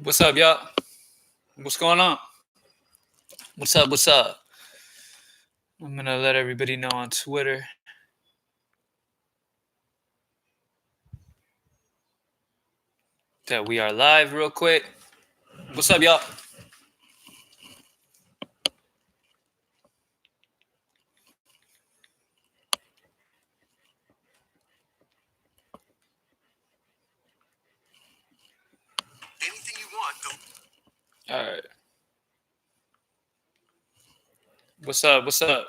What's up, y'all? What's going on? What's up? What's up? I'm gonna let everybody know on Twitter. That we are live real quick. What's up, y'all? Anything you want, All right. What's up? What's up?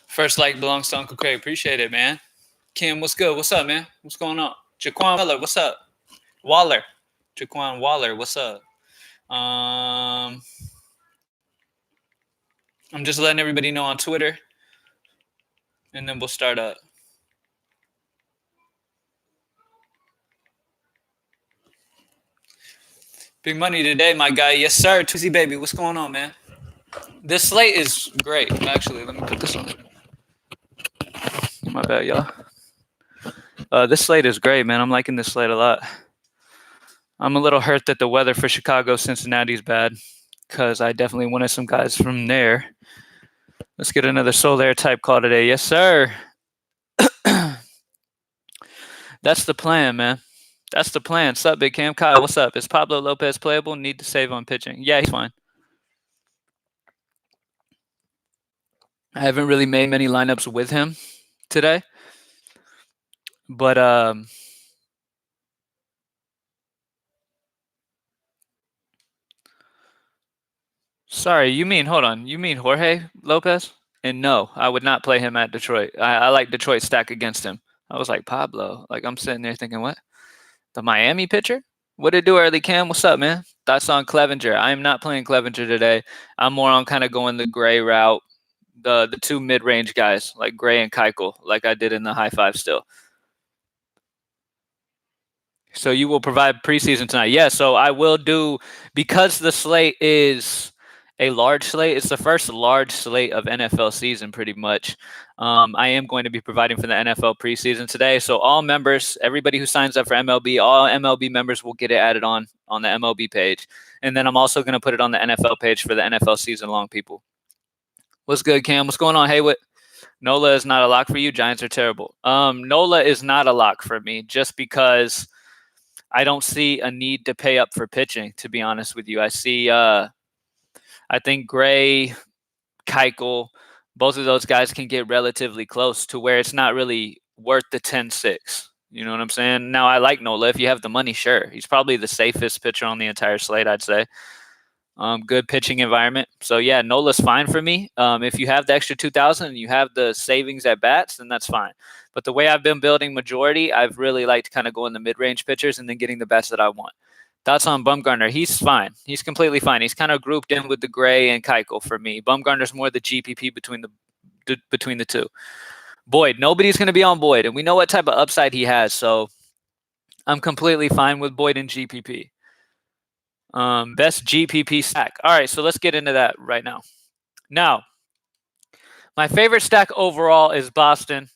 First like belongs to Uncle Craig. Appreciate it, man. Kim, what's good? What's up, man? What's going on? Jaquan Waller, what's up? Waller. Jaquan Waller, what's up? I'm just letting everybody know on Twitter. And then we'll start up. Big money today, my guy. Yes, sir. Twizy baby, what's going on, man? This slate is great. Actually, let me put this on. My bad, y'all. This slate is great, man. I'm liking this slate a lot. I'm a little hurt that the weather for Chicago, Cincinnati is bad because I definitely wanted some guys from there. Let's get another Solaire type call today. Yes, sir. That's the plan, man. That's the plan. What's up, Big Cam? Kyle, what's up? Is Pablo Lopez playable? Need to save on pitching. Yeah, he's fine. I haven't really made many lineups with him today. But sorry, you mean Jorge Lopez? And no, I would not play him at Detroit. I like Detroit stack against him. I was like, Pablo. Like, I'm sitting there thinking, what? The Miami pitcher? What did it do early, Cam? What's up, man? Thoughts on Clevenger? I am not playing Clevenger today. I'm more on kind of going the Gray route, the two mid-range guys, like Gray and Keuchel, like I did in the high five still. So you will provide preseason tonight. Yeah, so I will do, because the slate is a large slate. It's the first large slate of NFL season, pretty much. I am going to be providing for the NFL preseason today. So all members, everybody who signs up for MLB, all MLB members will get it added on the MLB page. And then I'm also going to put it on the NFL page for the NFL season-long people. What's good, Cam? What's going on, Haywood? Nola is not a lock for you. Giants are terrible. Nola is not a lock for me just because I don't see a need to pay up for pitching, to be honest with you. I see, I think Gray, Keuchel, both of those guys can get relatively close to where it's not really worth the 10-6. You know what I'm saying? Now, I like Nola. If you have the money, sure. He's probably the safest pitcher on the entire slate, I'd say. Good pitching environment. So, yeah, Nola's fine for me. If you have the extra $2,000 and you have the savings at bats, then that's fine. But the way I've been building majority, I've really liked kind of going the mid-range pitchers and then getting the bats that I want. Thoughts on Bumgarner? He's fine. He's completely fine. He's kind of grouped in with the Gray and Keuchel for me. Bumgarner's more the GPP between the two. Boyd, nobody's going to be on Boyd, and we know what type of upside he has, so I'm completely fine with Boyd and GPP. Best GPP stack. All right, so let's get into that right now. Now, my favorite stack overall is Boston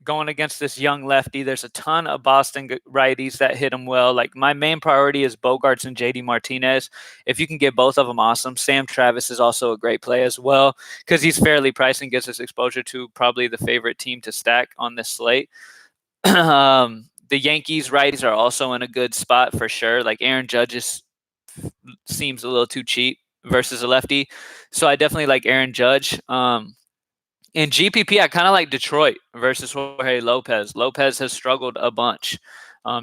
going against this young lefty. There's a ton of Boston righties that hit him well. Like, my main priority is Bogarts and JD Martinez. If you can get both of them, awesome. Sam Travis is also a great play as well because he's fairly priced and gets us exposure to probably the favorite team to stack on this slate. The Yankees righties are also in a good spot for sure. Like, Aaron Judge seems a little too cheap versus a lefty. So I definitely like Aaron Judge. In GPP, I kind of like Detroit versus Jorge Lopez. Lopez has struggled a bunch.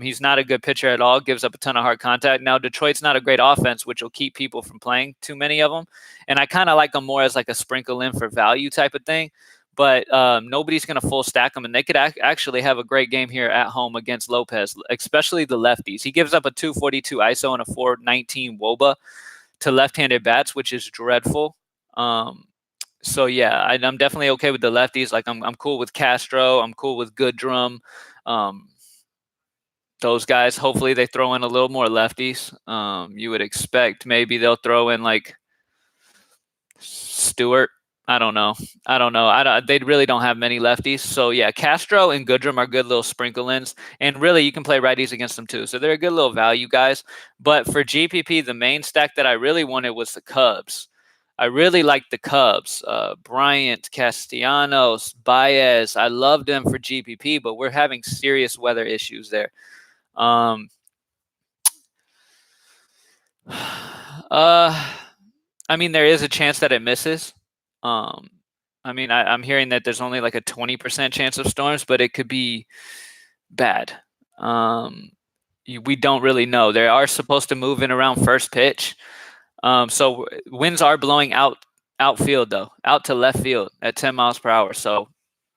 He's not a good pitcher at all, gives up a ton of hard contact. Now, Detroit's not a great offense, which will keep people from playing too many of them. And I kind of like them more as like a sprinkle in for value type of thing. But nobody's going to full stack them. And they could actually have a great game here at home against Lopez, especially the lefties. He gives up a 242 ISO and a 419 WOBA to left-handed bats, which is dreadful. So yeah, I'm definitely okay with the lefties. Like, I'm cool with Castro. I'm cool with Goodrum. Those guys, hopefully they throw in a little more lefties. You would expect maybe they'll throw in like Stewart I don't know. I don't know. They really don't have many lefties. So yeah, Castro and Goodrum are good little sprinkle-ins, and really you can play righties against them too. So they're a good little value guys. But for GPP, the main stack that I really wanted was the Cubs. I really liked the Cubs. Bryant, Castellanos, Baez. I loved them for GPP, but we're having serious weather issues there. Um, I mean, there is a chance that it misses. Um, I mean, I'm hearing that there's only like a 20% chance of storms, but it could be bad. Um, we don't really know. They are supposed to move in around first pitch. So winds are blowing outfield though, out to left field at 10 miles per hour. So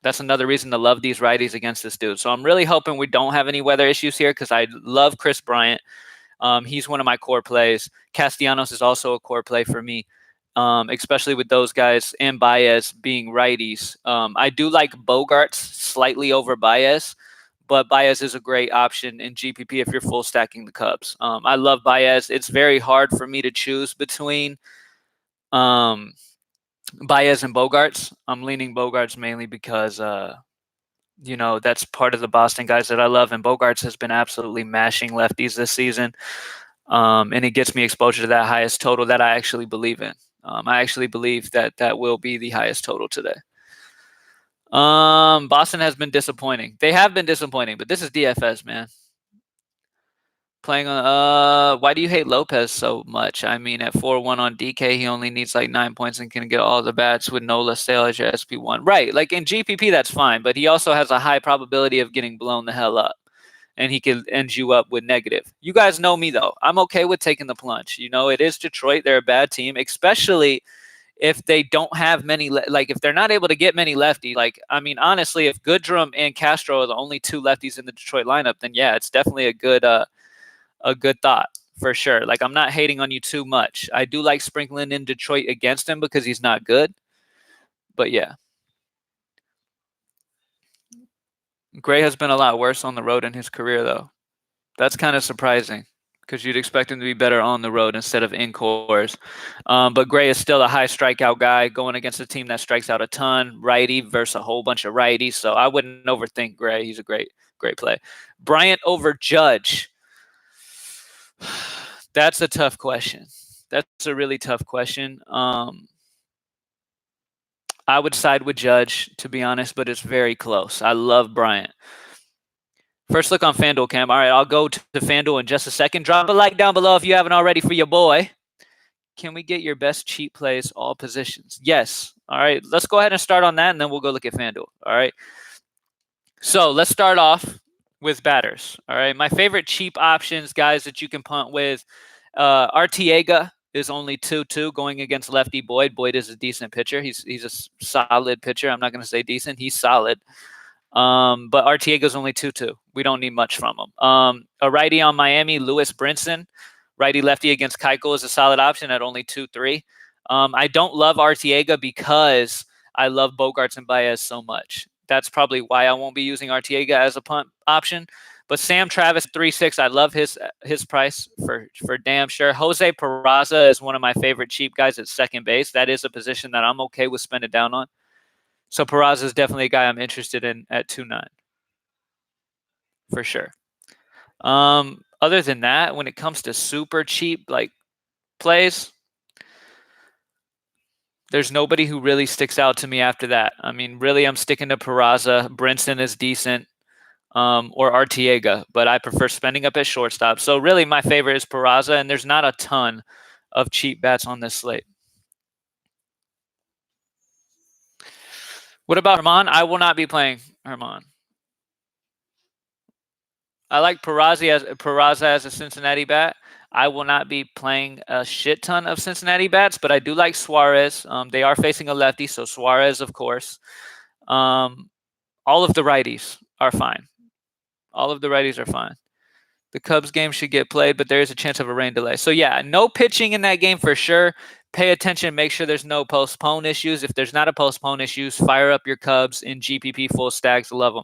that's another reason to love these righties against this dude. So I'm really hoping we don't have any weather issues here because I love Chris Bryant. He's one of my core plays. Castellanos is also a core play for me, especially with those guys and Baez being righties. I do like Bogarts slightly over Baez, but Baez is a great option in GPP if you're full stacking the Cubs. I love Baez. It's very hard for me to choose between um, Baez and Bogarts. I'm leaning Bogarts mainly because that's part of the Boston guys that I love, and Bogarts has been absolutely mashing lefties this season. And it gets me exposure to that highest total that I actually believe in. I actually believe that will be the highest total today. Boston has been disappointing. They have been disappointing, but this is DFS, man. Playing on why do you hate Lopez so much? I mean, at 4-1 on DK, he only needs like 9 points and can get all the bats with Nola Sale as your SP1. Right, like in GPP that's fine, but he also has a high probability of getting blown the hell up. And he can end you up with negative. You guys know me though. I'm okay with taking the plunge. It is Detroit. They're a bad team, especially if they don't have many, like if they're not able to get many lefties. Like, I mean, honestly, if Goodrum and Castro are the only two lefties in the Detroit lineup, then yeah, it's definitely a good thought for sure. Like, I'm not hating on you too much. I do like sprinkling in Detroit against him because he's not good. But yeah, Gray has been a lot worse on the road in his career though. That's kind of surprising because you'd expect him to be better on the road instead of in course. But Gray is still a high strikeout guy going against a team that strikes out a ton, righty versus a whole bunch of righties. So I wouldn't overthink Gray. He's a great play. Bryant over Judge. That's a tough question. That's a really tough question. I would side with Judge, to be honest, but it's very close. I love Bryant. First look on Fanduel, Cam. All right, I'll go to Fanduel in just a second. Drop a like down below if you haven't already for your boy. Can we get your best cheap plays, all positions? Yes. All right, let's go ahead and start on that, and then we'll go look at Fanduel. All right. So let's start off with batters. All right. My favorite cheap options, guys, that you can punt with. Artiega is only 2-2 going against lefty Boyd. Boyd is a decent pitcher. He's a solid pitcher. I'm not going to say decent. He's solid. But Artiega's only 2-2. We don't need much from him. A righty on Miami, Lewis Brinson. Righty lefty against Keuchel is a solid option at only 2-3. I don't love Artiega because I love Bogarts and Baez so much. That's probably why I won't be using Artiega as a punt option. But Sam Travis 3-6, I love his price for damn sure. Jose Peraza is one of my favorite cheap guys at second base. That is a position that I'm okay with spending down on. So Peraza is definitely a guy I'm interested in at 2-9 for sure. Other than that, when it comes to super cheap like plays, there's nobody who really sticks out to me after that. I mean, really, I'm sticking to Peraza. Brinson is decent, or Artiega, but I prefer spending up at shortstop. So really, my favorite is Peraza, and there's not a ton of cheap bats on this slate. What about Herman? I will not be playing Herman. I like Peraza as a Cincinnati bat. I will not be playing a shit ton of Cincinnati bats, but I do like Suarez. They are facing a lefty, so Suarez, of course. All of the righties are fine. All of the righties are fine. The Cubs game should get played, but there is a chance of a rain delay. So yeah, no pitching in that game for sure. Pay attention. Make sure there's no postpone issues. If there's not a postpone issues, fire up your Cubs in GPP full stacks. Love them.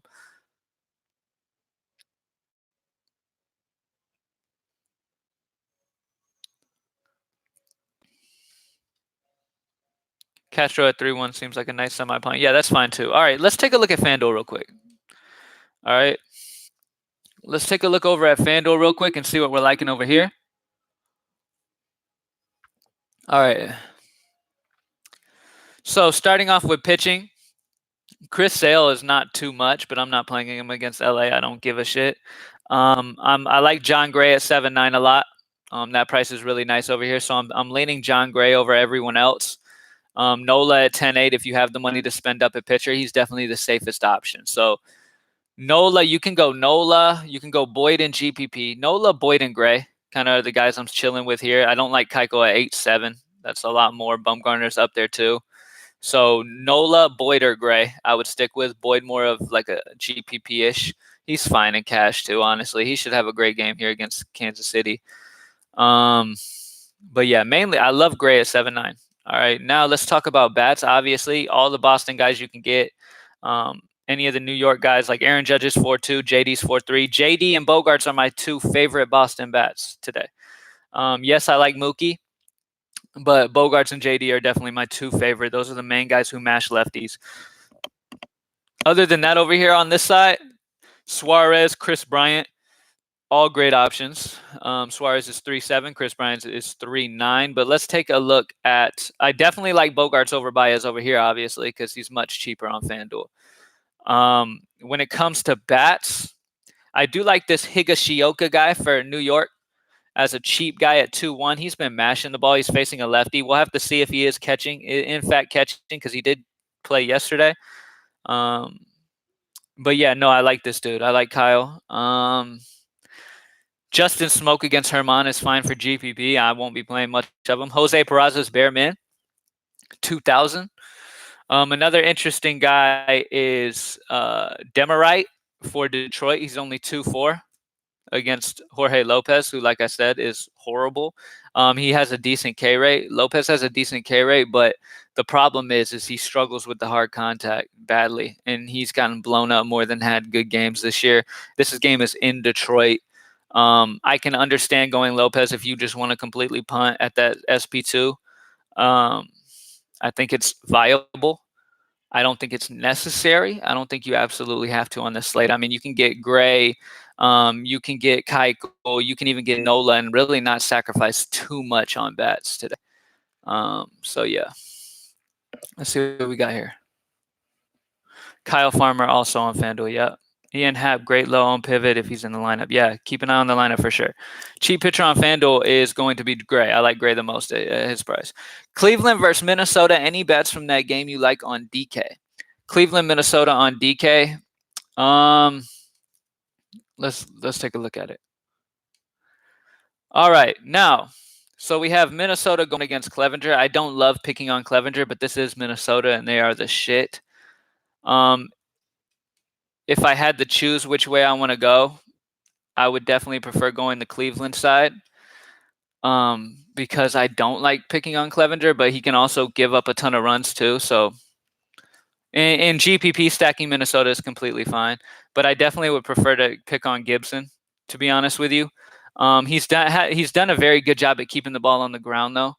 Castro at 3-1 seems like a nice semi-punt. Yeah, that's fine too. All right, let's take a look at Fanduel real quick. All right. Let's take a look over at Fanduel real quick and see what we're liking over here. All right. So starting off with pitching, Chris Sale is not too much, but I'm not playing him against LA. I don't give a shit. I like John Gray at 7-9 a lot. That price is really nice over here, so I'm leaning John Gray over everyone else. Nola at 10-8. If you have the money to spend up at pitcher, he's definitely the safest option. So Nola, you can go Nola, you can go Boyd and GPP. Nola, Boyd, and Gray kind of are the guys I'm chilling with here. I don't like Keiko at 8-7. That's a lot more. Bumgarner's up there too. So Nola, Boyd, or Gray, I would stick with. Boyd more of like a GPP-ish. He's fine in cash too, honestly. He should have a great game here against Kansas City. But yeah, mainly I love Gray at 7-9. All right, now let's talk about bats. Obviously, all the Boston guys you can get. Any of the New York guys like Aaron Judge is 4-2, JD's 4-3. JD and Bogarts are my two favorite Boston bats today. Yes, I like Mookie, but Bogarts and JD are definitely my two favorite. Those are the main guys who mash lefties. Other than that, over here on this side, Suarez, Chris Bryant, all great options. Suarez is 3-7. Chris Bryant is 3-9. But let's take a look at. I definitely like Bogarts over Baez over here, obviously, because he's much cheaper on FanDuel. When it comes to bats, I do like this Higashioka guy for New York as a cheap guy at 2-1. He's been mashing the ball. He's facing a lefty. We'll have to see if he is catching, in fact, catching, because he did play yesterday. But yeah, no, I like this dude. I like Kyle. Justin Smoke against Herman is fine for GPP. I won't be playing much of him. Jose Peraza's Bearman, 2,000. Another interesting guy is Demerite for Detroit. He's only 2-4 against Jorge Lopez, who, like I said, is horrible. He has a decent K rate. Lopez has a decent K rate, but the problem is he struggles with the hard contact badly, and he's gotten blown up more than had good games this year. This game is in Detroit. I can understand going Lopez if you just want to completely punt at that SP2. I think it's viable. I don't think it's necessary. I don't think you absolutely have to on this slate. I mean, you can get Gray, you can get Keiko, you can even get Nola, and really not sacrifice too much on bats today. So yeah, let's see what we got here. Kyle Farmer also on FanDuel. Yep. Ian Happ, great low on pivot if he's in the lineup. Yeah, keep an eye on the lineup for sure. Cheap pitcher on FanDuel is going to be Gray. I like Gray the most at his price. Cleveland versus Minnesota. Any bets from that game you like on DK? Cleveland, Minnesota on DK. Let's take a look at it. All right, now, so we have Minnesota going against Clevenger. I don't love picking on Clevenger, but this is Minnesota, and they are the shit. If I had to choose which way I want to go, I would definitely prefer going the Cleveland side because I don't like picking on Clevenger, but he can also give up a ton of runs too. So in GPP, stacking Minnesota is completely fine, but I definitely would prefer to pick on Gibson, to be honest with you. He's done a very good job at keeping the ball on the ground, though.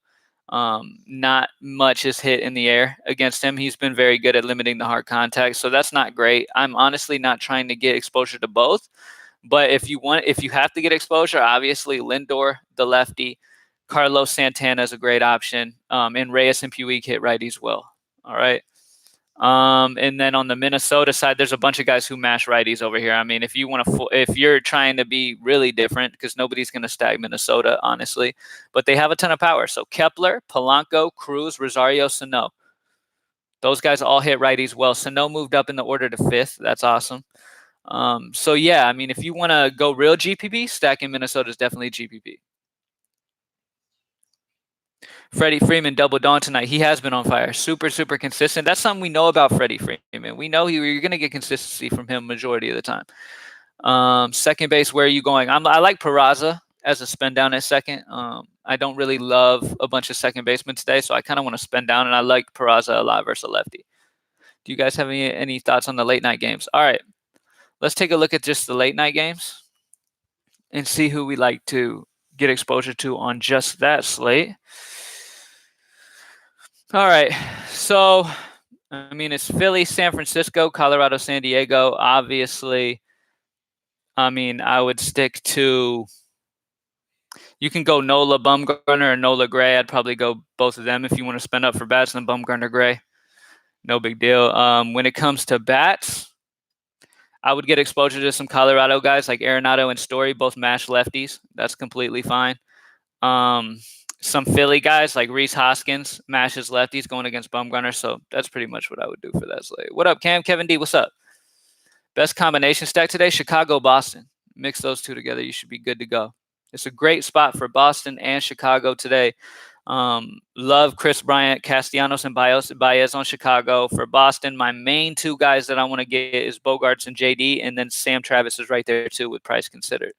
Not much is hit in the air against him. He's been very good at limiting the hard contact, so that's not great. I'm honestly not trying to get exposure to both, but if you have to get exposure, obviously Lindor, the lefty, Carlos Santana is a great option, and Reyes and Puig hit righties well. All right. And then on the Minnesota side, there's a bunch of guys who mash righties over here. I mean, if you're trying to be really different, because nobody's going to stack Minnesota, honestly, but they have a ton of power. So Kepler, Polanco, Cruz, Rosario, Sano. Those guys all hit righties well. Sano moved up in the order to 5th. That's awesome. So yeah, I mean, if you want to go real GPP, stacking Minnesota is definitely GPP. Freddie Freeman doubled on tonight. He has been on fire. Super, super consistent. That's something we know about Freddie Freeman. We know you're going to get consistency from him majority of the time. Second base, where are you going? I like Peraza as a spend down at second. I don't really love a bunch of second basemen today, so I kind of want to spend down, and I like Peraza a lot versus a lefty. Do you guys have any thoughts on the late night games? All right, let's take a look at just the late night games and see who we like to get exposure to on just that slate. All right. So, I mean, it's Philly, San Francisco, Colorado, San Diego. Obviously, I mean, I would stick to. You can go Nola Bumgarner or Nola Gray. I'd probably go both of them if you want to spend up for bats. And Bumgarner Gray, no big deal. When it comes to bats, I would get exposure to some Colorado guys like Arenado and Story, both mash lefties. That's completely fine. Um, some Philly guys like Reese Hoskins mashes lefties going against Bumgarner. So that's pretty much what I would do for that slate. What up, Cam? Kevin D, what's up? Best combination stack today, Chicago, Boston. Mix those two together. You should be good to go. It's a great spot for Boston and Chicago today. Love Chris Bryant, Castellanos, and Baez on Chicago. For Boston, my main two guys that I want to get is Bogarts and JD, and then Sam Travis is right there too with price considered.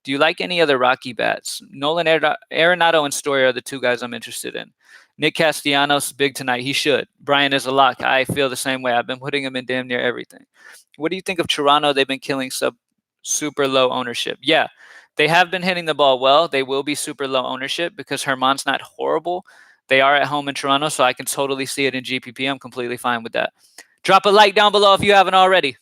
Do you like any other Rocky bats? Nolan Arenado and Story are the two guys I'm interested in. Nick Castellanos, big tonight. He should. Brian is a lock. I feel the same way. I've been putting him in damn near everything. What do you think of Toronto? They've been killing super low ownership. Yeah, they have been hitting the ball well. They will be super low ownership because Herman's not horrible. They are at home in Toronto, so I can totally see it in GPP. I'm completely fine with that. Drop a like down below if you haven't already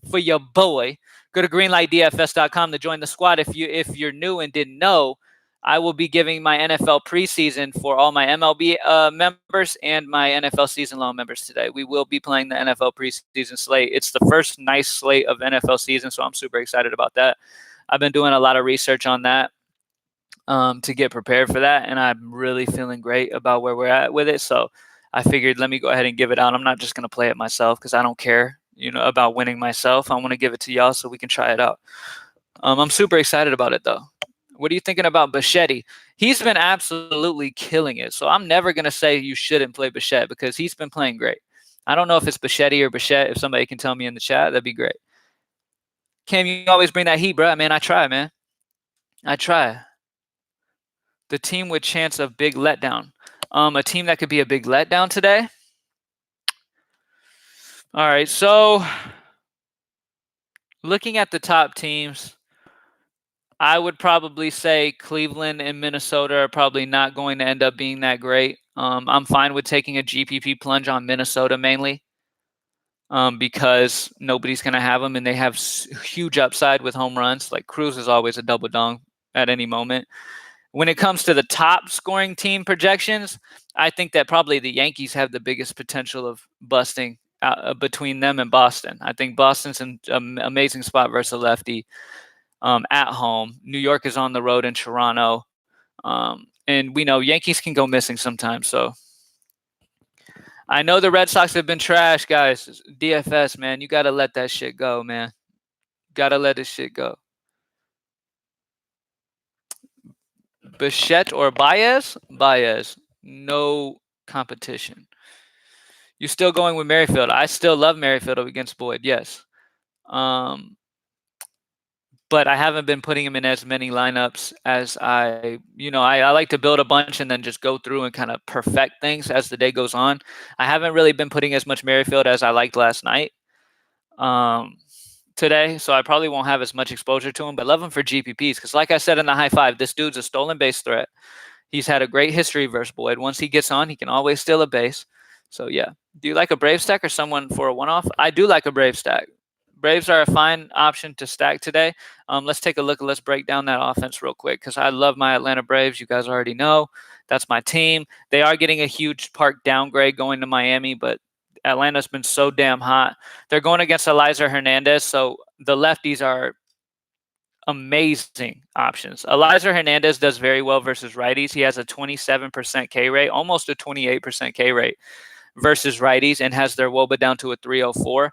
for your boy. Go to greenlightdfs.com to join the squad. If you're new and didn't know, I will be giving my NFL preseason for all my MLB members and my NFL season long members today. We will be playing the NFL preseason slate. It's the first nice slate of NFL season, so I'm super excited about that. I've been doing a lot of research on that to get prepared for that, and I'm really feeling great about where we're at with it. So I figured let me go ahead and give it out. I'm not just going to play it myself because I don't care, about winning myself. I want to give it to y'all so we can try it out. I'm super excited about it, though. What are you thinking about Bichetti? He's been absolutely killing it. So I'm never going to say you shouldn't play Bichette because he's been playing great. I don't know if it's Bichetti or Bichette. If somebody can tell me in the chat, that'd be great. Cam, you always bring that heat, bro. Man, I try, man. I try. The team with chance of big letdown. A team that could be a big letdown today. All right, so looking at the top teams, I would probably say Cleveland and Minnesota are probably not going to end up being that great. I'm fine with taking a GPP plunge on Minnesota mainly because nobody's going to have them, and they have huge upside with home runs. Like Cruz is always a double dong at any moment. When it comes to the top scoring team projections, I think that probably the Yankees have the biggest potential of busting between them and Boston. I think Boston's an amazing spot versus a lefty at home. New York is on the road in Toronto. And we know Yankees can go missing sometimes. So I know the Red Sox have been trash, guys. DFS, man. You got to let that shit go, man. Got to let this shit go. Bichette or Baez? Baez. No competition. You're still going with Merrifield. I still love Merrifield against Boyd, yes. But I haven't been putting him in as many lineups as I like to build a bunch and then just go through and kind of perfect things as the day goes on. I haven't really been putting as much Merrifield as I liked last night today, so I probably won't have as much exposure to him, but love him for GPPs because like I said in the high five, this dude's a stolen base threat. He's had a great history versus Boyd. Once he gets on, he can always steal a base. So, yeah. Do you like a Brave stack or someone for a one-off? I do like a Brave stack. Braves are a fine option to stack today. Let's take a look. Let's break down that offense real quick because I love my Atlanta Braves. You guys already know. That's my team. They are getting a huge park downgrade going to Miami, but Atlanta's been so damn hot. They're going against Eliza Hernandez, so the lefties are amazing options. Eliza Hernandez does very well versus righties. He has a 27% K rate, almost a 28% K rate versus righties, and has their WOBA down to a 304.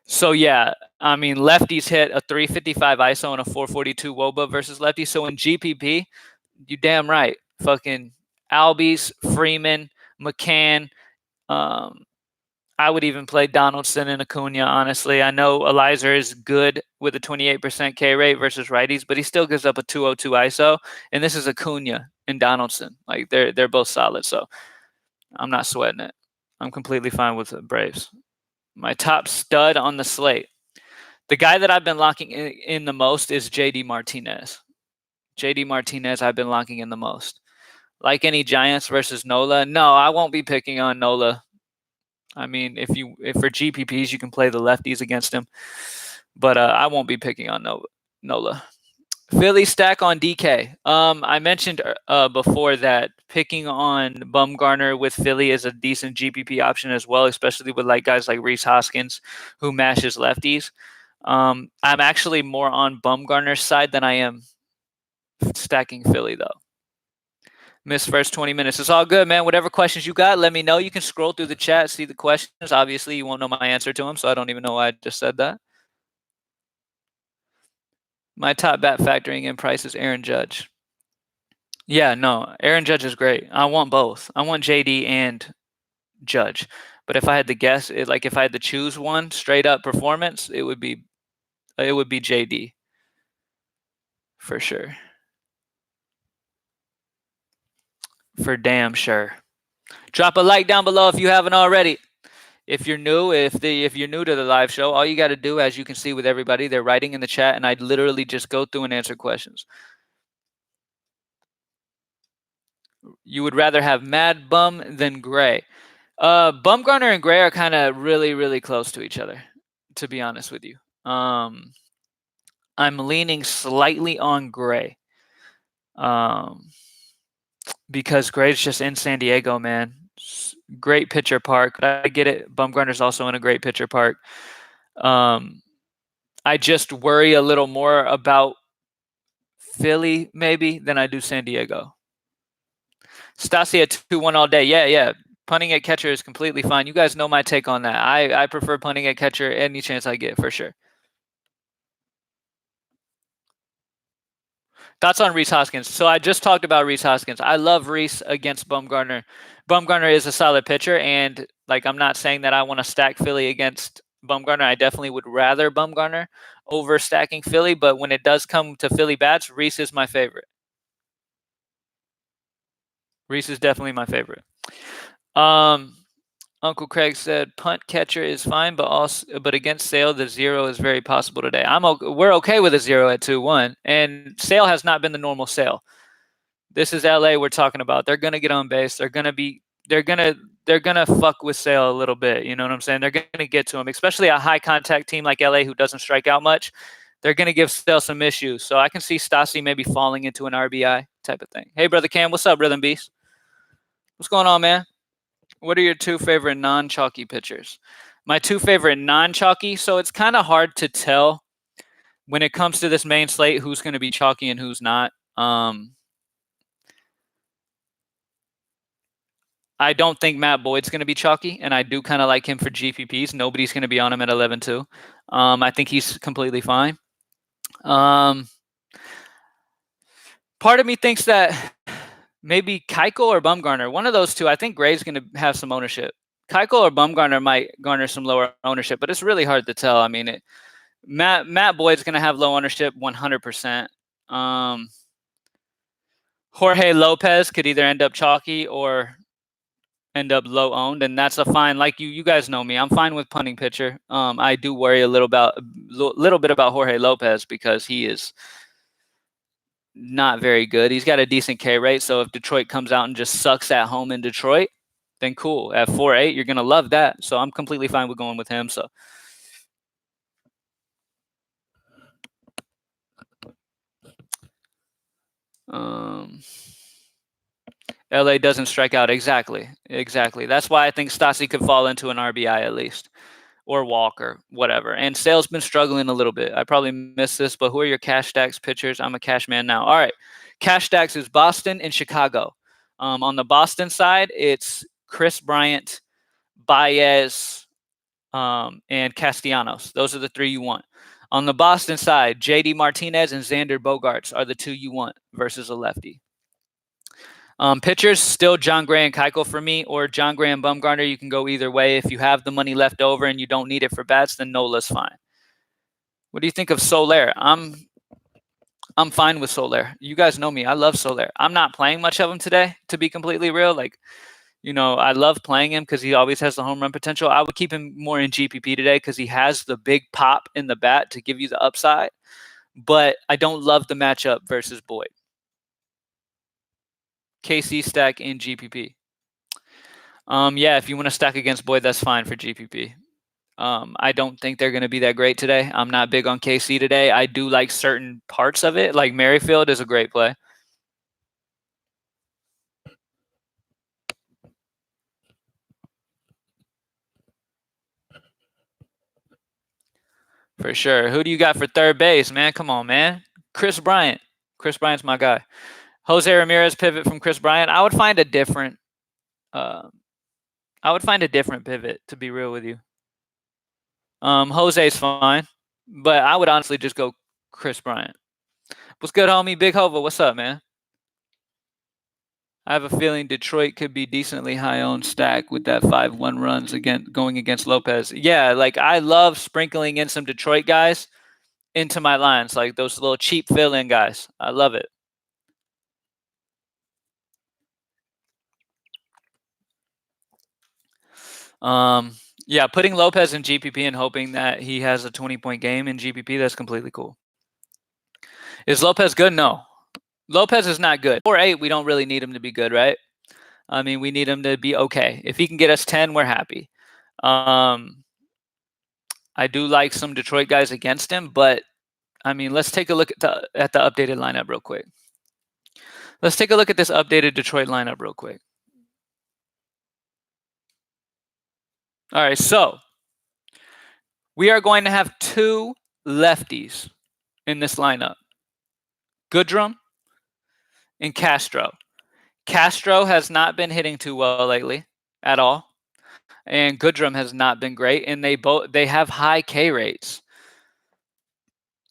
So, yeah, I mean, lefties hit a 355 ISO and a 442 WOBA versus lefties. So in GPP, you damn right. Fucking Albies, Freeman, McCann, I would even play Donaldson and Acuna, honestly. I know Eliza is good with a 28% K rate versus righties, but he still gives up a 202 ISO. And this is Acuna and Donaldson. Like, they're both solid, so I'm not sweating it. I'm completely fine with the Braves. My top stud on the slate. The guy that I've been locking in the most is JD Martinez. JD Martinez I've been locking in the most. Like any Giants versus Nola? No, I won't be picking on Nola. I mean, if for GPPs you can play the lefties against him, but I won't be picking on Nola. Philly stack on DK. I mentioned before that picking on Bumgarner with Philly is a decent GPP option as well, especially with like guys like Rhys Hoskins who mashes lefties. I'm actually more on Bumgarner's side than I am stacking Philly though. Miss first 20 minutes. It's all good, man. Whatever questions you got, let me know. You can scroll through the chat, see the questions. Obviously, you won't know my answer to them, so I don't even know why I just said that. My top bat factoring in price is Aaron Judge. Yeah, no, Aaron Judge is great. I want both. I want JD and Judge. But if I had to guess, like if I had to choose one straight up performance, it would be JD for sure. For damn sure. Drop a like down below if you haven't already. If you're new, if you're new to the live show, all you got to do, as you can see with everybody, they're writing in the chat, and I literally just go through and answer questions. You would rather have Mad Bum than Gray. Bumgarner and Gray are kind of really, really close to each other, to be honest with you. I'm leaning slightly on Gray. Because Gray's just in San Diego, man. Great pitcher park. I get it. Bumgarner's also in a great pitcher park. I just worry a little more about Philly maybe than I do San Diego. Stassi at 2-1 all day. Yeah. Punting at catcher is completely fine. You guys know my take on that. I prefer punting at catcher any chance I get, for sure. Thoughts on Rhys Hoskins. So I just talked about Rhys Hoskins. I love Rhys against Bumgarner. Bumgarner is a solid pitcher, and like I'm not saying that I want to stack Philly against Bumgarner. I definitely would rather Bumgarner over stacking Philly, but when it does come to Philly bats, Rhys is my favorite. Rhys is definitely my favorite. Uncle Craig said punt catcher is fine, but against Sale the 0 is very possible today. We're okay with a 0 at 2-1, and Sale has not been the normal Sale. This is LA we're talking about. They're gonna get on base. They're gonna fuck with Sale a little bit. You know what I'm saying? They're gonna get to him, especially a high contact team like LA who doesn't strike out much. They're gonna give Sale some issues. So I can see Stassi maybe falling into an RBI type of thing. Hey, brother Cam, what's up, Rhythm Beast? What's going on, man? What are your two favorite non-chalky pitchers? My two favorite non-chalky, so it's kind of hard to tell when it comes to this main slate who's going to be chalky and who's not. I don't think Matt Boyd's going to be chalky, and I do kind of like him for GPPs. Nobody's going to be on him at 11-2. I think he's completely fine. Part of me thinks that maybe Keuchel or Bumgarner, one of those two. I think Gray's going to have some ownership. Keuchel or Bumgarner might garner some lower ownership, but it's really hard to tell. I mean, Matt Boyd's going to have low ownership 100%. Jorge Lopez could either end up chalky or end up low owned, and that's a fine. Like you guys know me, I'm fine with punting pitcher. I do worry a little bit about Jorge Lopez because he is not very good. He's got a decent K rate, so if Detroit comes out and just sucks at home in Detroit, then cool. At 4.8, you're gonna love that. So I'm completely fine with going with him. So LA doesn't strike out. Exactly. That's why I think Stassi could fall into an RBI at least, or walk or whatever. And Sale's been struggling a little bit. I probably missed this, but who are your cash stacks pitchers? I'm a cash man now. All right. Cash stacks is Boston and Chicago. On the Boston side, it's Chris Bryant, Baez, and Castellanos. Those are the three you want. On the Boston side, JD Martinez and Xander Bogaerts are the two you want versus a lefty. Pitchers, still John Gray and Keuchel for me, or John Gray and Bumgarner. You can go either way. If you have the money left over and you don't need it for bats, then Nola's fine. What do you think of Soler? I'm fine with Soler. You guys know me. I love Soler. I'm not playing much of him today, to be completely real. Like, I love playing him because he always has the home run potential. I would keep him more in GPP today because he has the big pop in the bat to give you the upside. But I don't love the matchup versus Boyd. KC stack in GPP. Yeah, if you want to stack against Boyd, that's fine for GPP. I don't think they're going to be that great today. I'm not big on KC today. I do like certain parts of it. Like Merrifield is a great play. For sure. Who do you got for third base, man? Come on, man. Chris Bryant. Chris Bryant's my guy. Jose Ramirez pivot from Chris Bryant. I would find a different pivot, to be real with you. Jose's fine, but I would honestly just go Chris Bryant. What's good, homie? Big Hova, what's up, man? I have a feeling Detroit could be decently high owned stack with that 5-1 runs going against Lopez. Yeah, like I love sprinkling in some Detroit guys into my lines, like those little cheap fill-in guys. I love it. Yeah, putting Lopez in GPP and hoping that he has a 20-point game in GPP, that's completely cool. Is Lopez good? No. Lopez is not good. 4-8, we don't really need him to be good, right? I mean, we need him to be okay. If he can get us 10, we're happy. I do like some Detroit guys against him, but I mean, let's take a look at the updated lineup real quick. Let's take a look at this updated Detroit lineup real quick. All right, so we are going to have two lefties in this lineup. Goodrum and Castro. Castro has not been hitting too well lately at all, and Goodrum has not been great, and they have high K rates.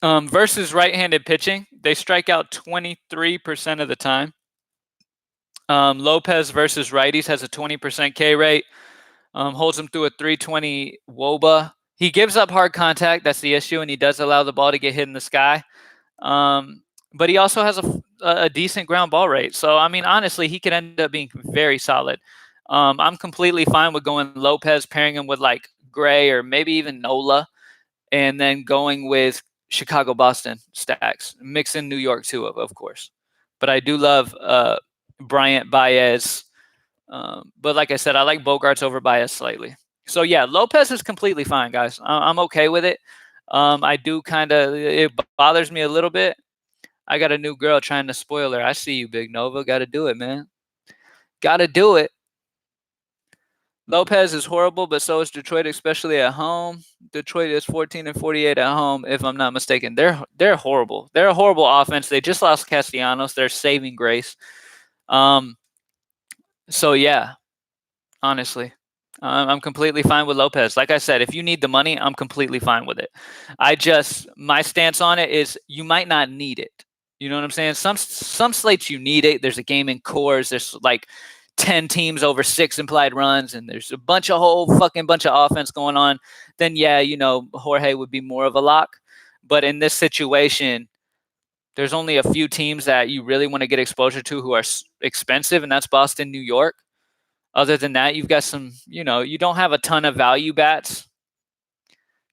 Versus right-handed pitching, they strike out 23% of the time. Lopez versus righties has a 20% K rate, holds them through a 320 WOBA. He gives up hard contact, that's the issue, and he does allow the ball to get hit in the sky. But he also has a decent ground ball rate. So, I mean, honestly, he could end up being very solid. I'm completely fine with going Lopez, pairing him with like Gray or maybe even Nola, and then going with Chicago-Boston stacks. Mix in New York too, of course. But I do love Bryant, Baez. But like I said, I like Bogarts over Baez slightly. So, yeah, Lopez is completely fine, guys. I'm okay with it. I do it bothers me a little bit. I got a new girl trying to spoil her. I see you, Big Nova. Got to do it, man. Got to do it. Lopez is horrible, but so is Detroit, especially at home. Detroit is 14-48 at home, if I'm not mistaken. They're horrible. They're a horrible offense. They just lost Castellanos. They're saving grace. So yeah, honestly, I'm completely fine with Lopez. Like I said, if you need the money, I'm completely fine with it. My stance on it is you might not need it. You know what I'm saying? Some slates you need it. There's a game in cores. There's like 10 teams over 6 implied runs, and there's a whole fucking bunch of offense going on. Then yeah, Jorge would be more of a lock. But in this situation, there's only a few teams that you really want to get exposure to who are expensive, and that's Boston, New York. Other than that, you've got some, you don't have a ton of value bats.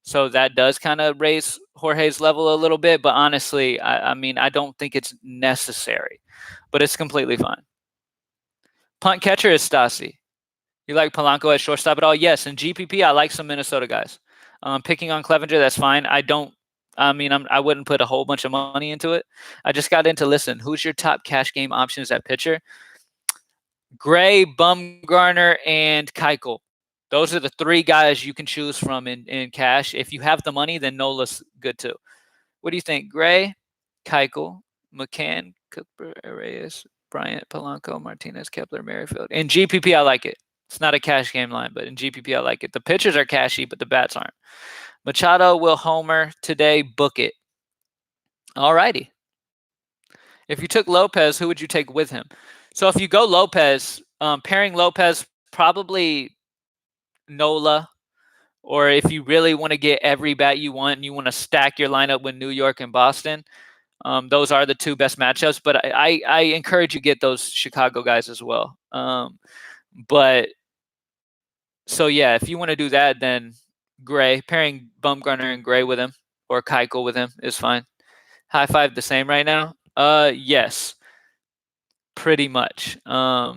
So that does kind of raise Jorge's level a little bit. But honestly, I mean, I don't think it's necessary. But it's completely fine. Punt catcher is Stasi. You like Polanco at shortstop at all? Yes. In GPP, I like some Minnesota guys. Picking on Clevenger, that's fine. I wouldn't put a whole bunch of money into it. I just got into listen. Who's your top cash game options at pitcher? Gray, Bumgarner, and Keuchel. Those are the 3 guys you can choose from in cash. If you have the money, then Nola's good too. What do you think? Gray, Keuchel, McCann, Cooper, Reyes, Bryant, Polanco, Martinez, Kepler, Merrifield. In GPP, I like it. It's not a cash game line, but in GPP, I like it. The pitchers are cashy, but the bats aren't. Machado will homer today. Book it. All righty. If you took Lopez, who would you take with him? So if you go Lopez, pairing Lopez, probably Nola, or if you really want to get every bat you want and you want to stack your lineup with New York and Boston, those are the 2 best matchups. But I encourage you to get those Chicago guys as well. But so yeah, if you want to do that, then Gray, pairing Bumgarner and Gray with him, or Keuchel with him is fine. High five the same right now. Yes. pretty much. Yeah,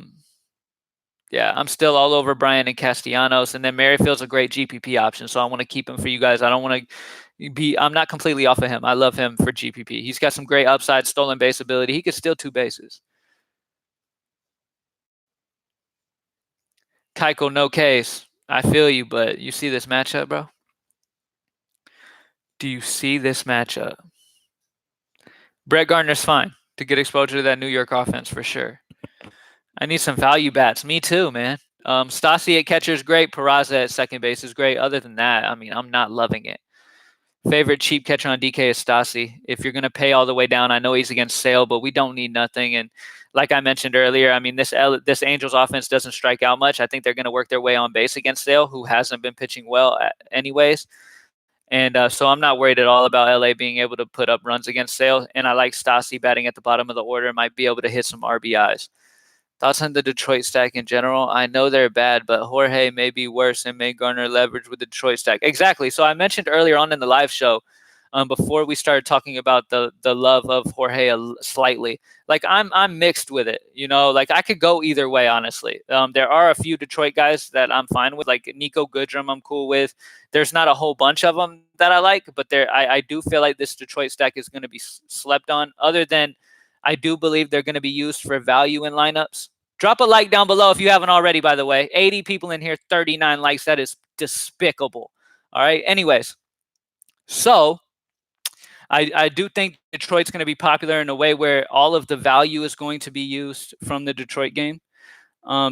I'm still all over Brian and Castellanos, and then Merrifield's a great GPP option, so I want to keep him for you guys. I don't want to be. I'm not completely off of him. I love him for GPP. He's got some great upside, stolen base ability. He could steal 2 bases. Keiko, no case. I feel you, but you see this matchup, bro? Do you see this matchup? Brett Gardner's fine to get exposure to that New York offense for sure. I need some value bats. Me too, man. Stassi at catcher is great. Peraza at second base is great. Other than that, I mean, I'm not loving it. Favorite cheap catcher on DK is Stassi. If you're going to pay all the way down, I know he's against Sale, but we don't need nothing. And like I mentioned earlier, I mean, this Angels offense doesn't strike out much. I think they're going to work their way on base against Sale, who hasn't been pitching well anyways. And so I'm not worried at all about LA being able to put up runs against Sale. And I like Stassi batting at the bottom of the order, might be able to hit some RBIs. Thoughts on the Detroit stack in general? I know they're bad, but Jorge may be worse and may garner leverage with the Detroit stack. Exactly. So I mentioned earlier on in the live show, before we started talking about the love of Jorge slightly, like I'm mixed with it. You know, like I could go either way, honestly. There are a few Detroit guys that I'm fine with, like Nico Goodrum. I'm cool with. There's not a whole bunch of them that I like, but I do feel like this Detroit stack is going to be slept on. Other than I do believe they're going to be used for value in lineups. Drop a like down below if you haven't already, by the way. 80 people in here, 39 likes. That is despicable. All right. Anyways, so I do think Detroit's going to be popular in a way where all of the value is going to be used from the Detroit game.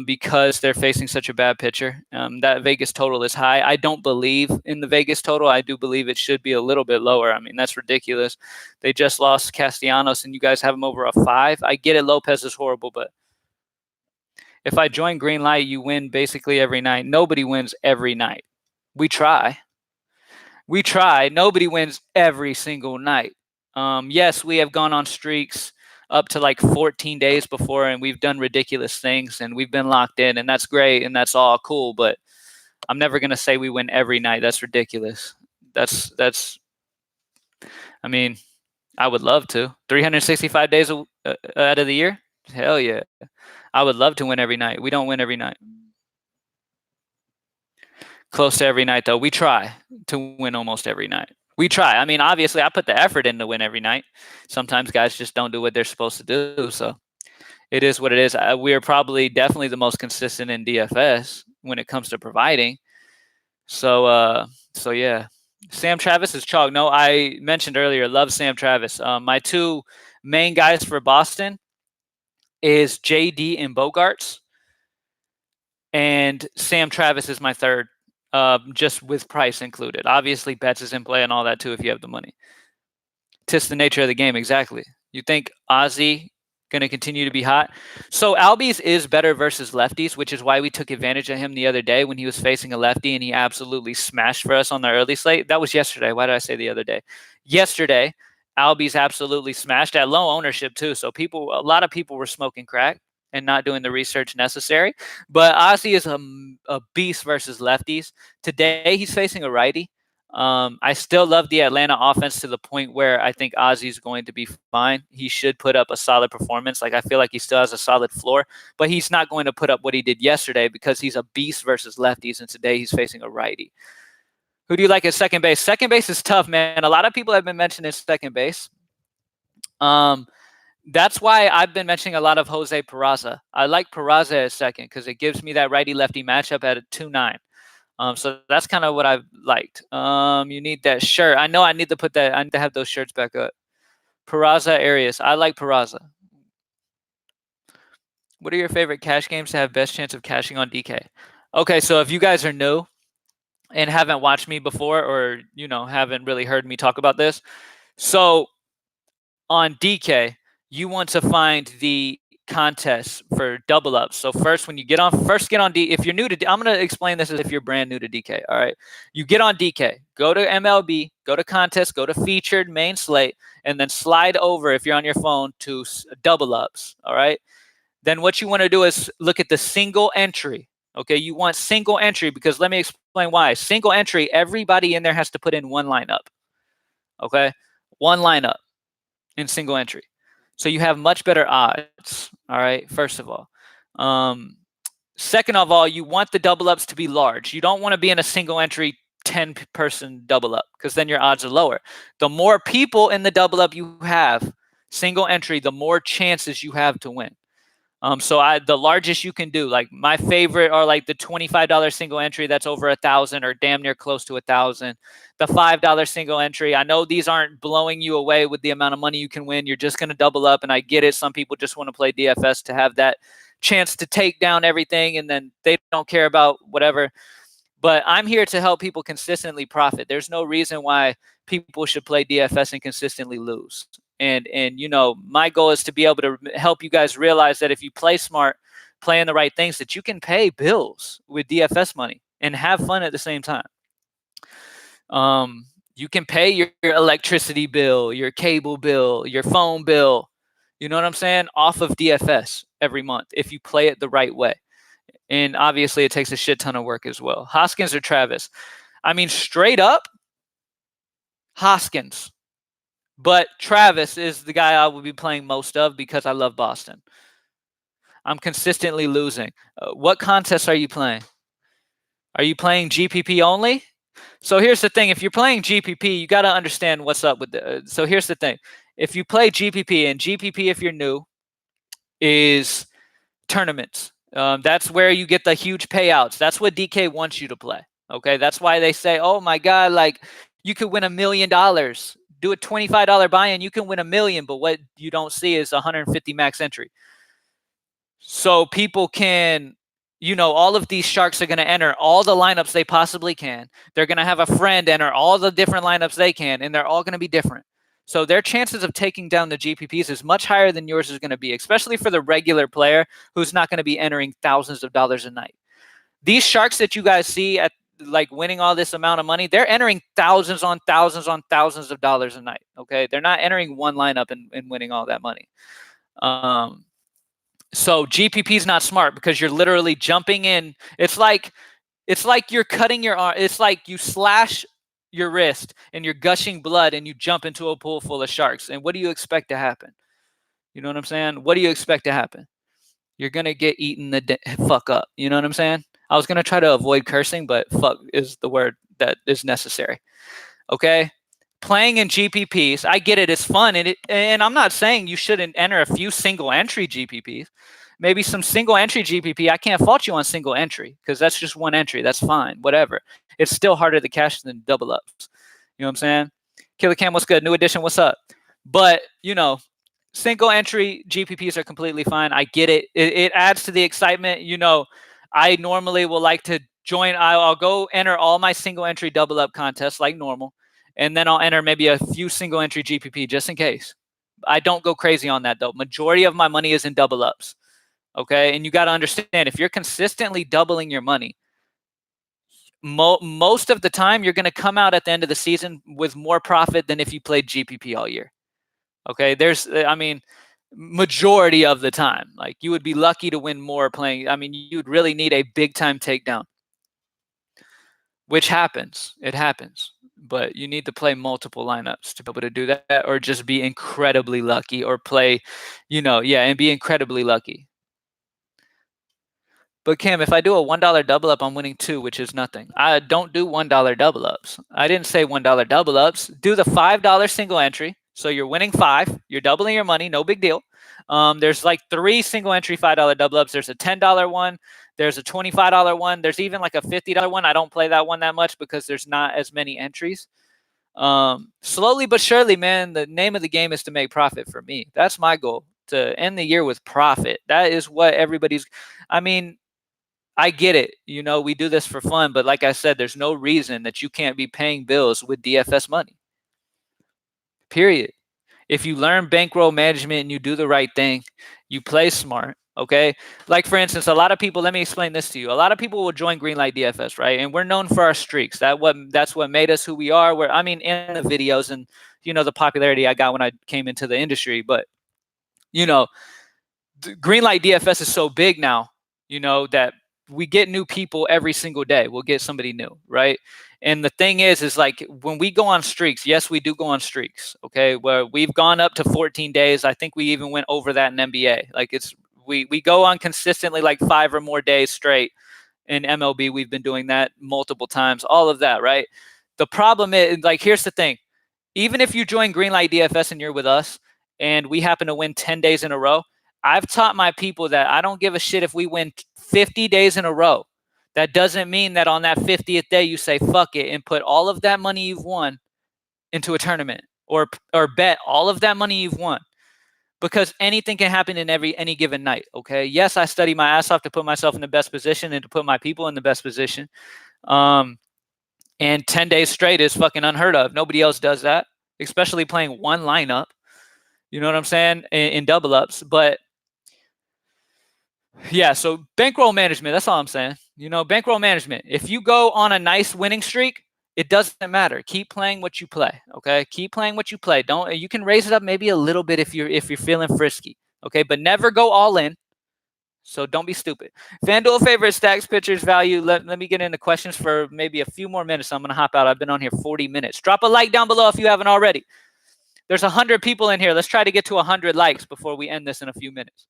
Because they're facing such a bad pitcher. That Vegas total is high. I don't believe in the Vegas total. I do believe it should be a little bit lower. I mean, that's ridiculous. They just lost Castellanos, and you guys have him over a 5. I get it. Lopez is horrible, but if I join Green Light, you win basically every night. Nobody wins every night. We try. We try. Nobody wins every single night. Yes, we have gone on streaks up to like 14 days before, and we've done ridiculous things, and we've been locked in, and that's great, and that's all cool, but I'm never going to say we win every night. That's ridiculous. That's I mean, I would love to. 365 days out of the year? Hell yeah. I would love to win every night. We don't win every night. Close to every night, though. We try to win almost every night. We try. I mean, obviously, I put the effort in to win every night. Sometimes guys just don't do what they're supposed to do. So it is what it is. We are probably definitely the most consistent in DFS when it comes to providing. So yeah. Sam Travis is chalk. No, I mentioned earlier, love Sam Travis. My 2 main guys for Boston is JD and Bogarts. And Sam Travis is my third. Just with price included. Obviously, Betts is in play and all that too if you have the money. Tis the nature of the game, exactly. You think Ozzy going to continue to be hot? So Albies is better versus lefties, which is why we took advantage of him the other day when he was facing a lefty and he absolutely smashed for us on the early slate. That was yesterday. Why did I say the other day? Yesterday, Albies absolutely smashed at low ownership too. So a lot of people were smoking crack and not doing the research necessary. But Ozzy is a beast versus lefties. Today, he's facing a righty. I still love the Atlanta offense to the point where I think Ozzy's going to be fine. He should put up a solid performance. Like I feel like he still has a solid floor, but he's not going to put up what he did yesterday because he's a beast versus lefties, and today he's facing a righty. Who do you like at second base? Second base is tough, man. A lot of people have been mentioning second base. That's why I've been mentioning a lot of Jose Peraza. I like Peraza at second because it gives me that righty-lefty matchup at a 2-9. So that's kind of what I've liked. You need that shirt. I know I need to put that. I need to have those shirts back up. Peraza Arias. I like Peraza. What are your favorite cash games to have best chance of cashing on DK? Okay, so if you guys are new and haven't watched me before or, haven't really heard me talk about this. So on DK, you want to find the contests for double ups. So first, when you get on, if you're new to, I'm going to explain this as if you're brand new to DK. All right. You get on DK, go to MLB, go to contest, go to featured main slate, and then slide over if you're on your phone to double ups. All right. Then what you want to do is look at the single entry. Okay. You want single entry because let me explain why. Single entry, everybody in there has to put in one lineup. Okay. One lineup in single entry. So you have much better odds. All right, first of all. Um, Second of all, you want the double ups to be large. You don't want to be in a single entry 10-person double up because then your odds are lower. The more people in the double up you have, single entry, the more chances you have to win. So the largest you can do, like my favorite are like the $25 single entry that's over 1,000 or damn near close to 1,000. The $5 single entry. I know these aren't blowing you away with the amount of money you can win. You're just going to double up, and I get it. Some people just want to play DFS to have that chance to take down everything, and then they don't care about whatever. But I'm here to help people consistently profit. There's no reason why people should play DFS and consistently lose. And my goal is to be able to help you guys realize that if you play smart, playing the right things, that you can pay bills with DFS money and have fun at the same time. You can pay your electricity bill, your cable bill, your phone bill, you know what I'm saying, off of DFS every month if you play it the right way. And obviously it takes a shit ton of work as well. Hoskins or Travis? I mean, straight up, Hoskins. But Travis is the guy I will be playing most of because I love Boston. I'm consistently losing. What contests are you playing? Are you playing GPP only? So here's the thing. If you're playing GPP, you got to understand what's up with the. So here's the thing. If you play GPP, and GPP, if you're new, is tournaments. That's where you get the huge payouts. That's what DK wants you to play. Okay, that's why they say, "Oh my God, like you could win $1 million. Do a $25 buy-in, you can win $1 million." But what you don't see is 150 max entry. So people can, all of these sharks are going to enter all the lineups they possibly can. They're going to have a friend enter all the different lineups they can, and they're all going to be different. So their chances of taking down the GPPs is much higher than yours is going to be, especially for the regular player who's not going to be entering thousands of dollars a night. These sharks that you guys see at like winning all this amount of money, they're entering thousands on thousands on thousands of dollars a night. Okay, they're not entering one lineup and winning all that money. So GPP is not smart because you're literally jumping in. It's like you're cutting your arm. It's like you slash your wrist and you're gushing blood and you jump into a pool full of sharks. And what do you expect to happen? You know what I'm saying? What do you expect to happen? You're going to get eaten the fuck up. You know what I'm saying? I was going to try to avoid cursing, but fuck is the word that is necessary. Okay? Playing in GPPs, I get it. It's fun. And I'm not saying you shouldn't enter a few single entry GPPs. Maybe some single entry GPP. I can't fault you on single entry because that's just one entry. That's fine. Whatever. It's still harder to cash than double ups. You know what I'm saying? Killer Cam, what's good? New edition, what's up? But, single entry GPPs are completely fine. I get it. It adds to the excitement. I normally will like to join. I'll go enter all my single entry double up contests like normal. And then I'll enter maybe a few single entry GPP just in case. I don't go crazy on that though. Majority of my money is in double ups. Okay. And you got to understand, if you're consistently doubling your money, most of the time you're going to come out at the end of the season with more profit than if you played GPP all year. Okay. Majority of the time, like you would be lucky to win more playing. You would really need a big time takedown, which happens. It happens. But you need to play multiple lineups to be able to do that, or just be incredibly lucky, or play, and be incredibly lucky. But Cam, if I do a $1 double up, I'm winning 2, which is nothing. I don't do $1 double ups. I didn't say $1 double ups. Do the $5 single entry. So you're winning 5. You're doubling your money. No big deal. There's like 3 single entry $5 double ups. There's a $10 one. There's a $25 one. There's even like a $50 one. I don't play that one that much because there's not as many entries. Slowly but surely, man, the name of the game is to make profit for me. That's my goal, to end the year with profit. That is what everybody's, I get it. We do this for fun, but like I said, there's no reason that you can't be paying bills with DFS money. Period. If you learn bankroll management and you do the right thing, you play smart. Okay. Like for instance, a lot of people, let me explain this to you. A lot of people will join Greenlight DFS, right? And we're known for our streaks. That's what made us who we are. In the videos and, the popularity I got when I came into the industry. But, Greenlight DFS is so big now, that we get new people every single day. We'll get somebody new, right? And the thing is like when we go on streaks, yes, we do go on streaks, okay, where we've gone up to 14 days. I think we even went over that in NBA. Like we go on consistently like 5 or more days straight. In MLB, we've been doing that multiple times, all of that, right? The problem is, like, here's the thing. Even if you join Greenlight DFS and you're with us and we happen to win 10 days in a row, I've taught my people that I don't give a shit if we win 50 days in a row. That doesn't mean that on that 50th day you say fuck it and put all of that money you've won into a tournament or bet all of that money you've won, because anything can happen in any given night. Okay, yes, I study my ass off to put myself in the best position and to put my people in the best position. And 10 days straight is fucking unheard of. Nobody else does that, especially playing one lineup. You know what I'm saying? In double ups. But yeah, so bankroll management, that's all I'm saying. You know, bankroll management. If you go on a nice winning streak, it doesn't matter. Keep playing what you play, okay? Keep playing what you play. You can raise it up maybe a little bit if you're feeling frisky, okay? But never go all in. So don't be stupid. Fanduel favorite stacks, pitchers, value. Let me get into questions for maybe a few more minutes. I'm going to hop out. I've been on here 40 minutes. Drop a like down below if you haven't already. There's 100 people in here. Let's try to get to 100 likes before we end this in a few minutes.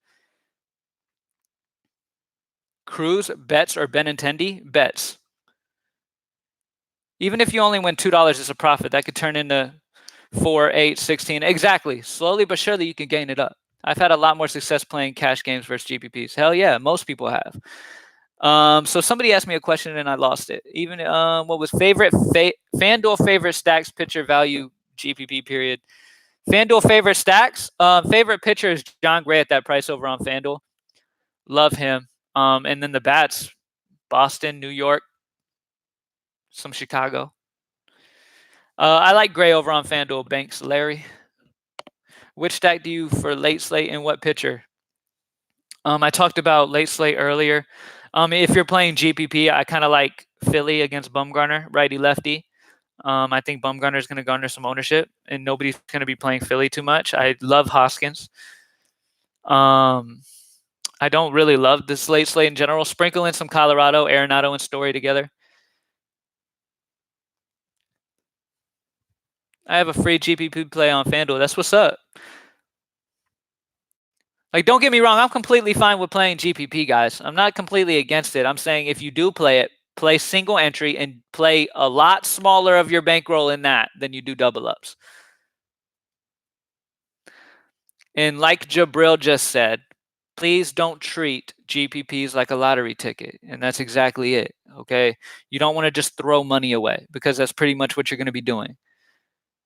Cruz, bets, or Benintendi? Bets. Even if you only win $2 as a profit, that could turn into 4, 8, 16. Exactly. Slowly but surely you can gain it up. I've had a lot more success playing cash games versus GPPs. Hell yeah, most people have. So somebody asked me a question and I lost it. Even what was favorite FanDuel favorite stacks, pitcher, value, GPP period. FanDuel favorite stacks. Favorite pitcher is John Gray at that price over on FanDuel. Love him. And then the bats, Boston, New York, some Chicago. I like Gray over on FanDuel. Banks, Larry. Which stack do you for late slate and what pitcher? I talked about late slate earlier. If you're playing GPP, I kind of like Philly against Bumgarner, righty lefty. I think Bumgarner is going to garner some ownership, and nobody's going to be playing Philly too much. I love Hoskins. I don't really love this late slate in general. Sprinkle in some Colorado, Arenado, and Story together. I have a free GPP play on FanDuel. That's what's up. Like, don't get me wrong. I'm completely fine with playing GPP, guys. I'm not completely against it. I'm saying if you do play it, play single entry and play a lot smaller of your bankroll in that than you do double ups. And like Jabril just said, please don't treat GPPs like a lottery ticket. And that's exactly it, okay? You don't want to just throw money away because that's pretty much what you're going to be doing.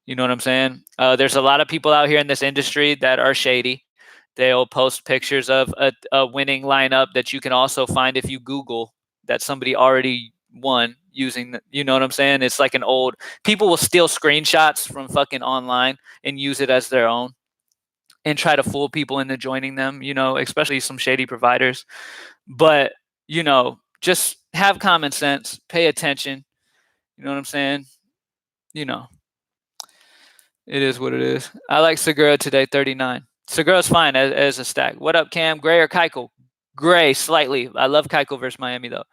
You know what I'm saying? There's a lot of people out here in this industry that are shady. They'll post pictures of a winning lineup that you can also find if you Google that somebody already won using, you know what I'm saying? It's like an old, people will steal screenshots from fucking online and use it as their own and try to fool people into joining them, you know, especially some shady providers. But, you know, just have common sense, pay attention. You know what I'm saying? You know, it is what it is. I like Segura today, 39. Segura's fine as a stack. What up, Cam? Gray or Keuchel? Gray, slightly. I love Keuchel versus Miami, though.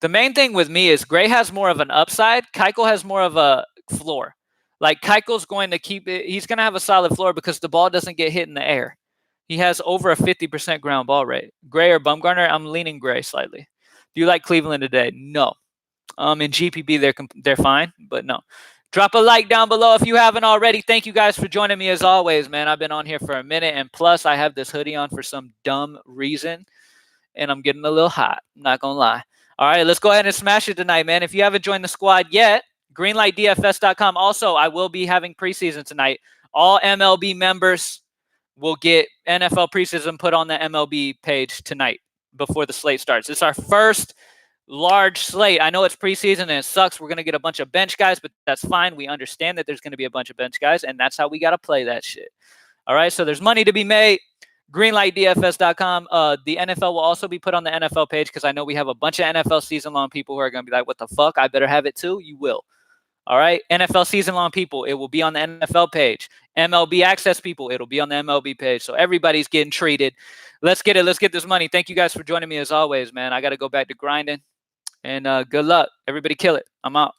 The main thing with me is Gray has more of an upside. Keuchel has more of a floor. Like, Keuchel's going to keep it. He's going to have a solid floor because the ball doesn't get hit in the air. He has over a 50% ground ball rate. Gray or Bumgarner? I'm leaning Gray slightly. Do you like Cleveland today? No. In GPP, they're fine, but no. Drop a like down below if you haven't already. Thank you guys for joining me as always, man. I've been on here for a minute, and plus I have this hoodie on for some dumb reason, and I'm getting a little hot. I'm not going to lie. All right, let's go ahead and smash it tonight, man. If you haven't joined the squad yet, greenlightdfs.com. Also, I will be having preseason tonight. All MLB members will get NFL preseason put on the MLB page tonight before the slate starts. It's our first large slate. I know it's preseason and it sucks. We're going to get a bunch of bench guys, but that's fine. We understand that there's going to be a bunch of bench guys, and that's how we got to play that shit. All right, so there's money to be made. Greenlightdfs.com. The NFL will also be put on the NFL page because I know we have a bunch of NFL season-long people who are going to be like, what the fuck? I better have it too? You will. All right, NFL season-long people, it will be on the NFL page. MLB Access people, it'll be on the MLB page. So everybody's getting treated. Let's get it. Let's get this money. Thank you guys for joining me as always, man. I got to go back to grinding. And good luck. Everybody kill it. I'm out.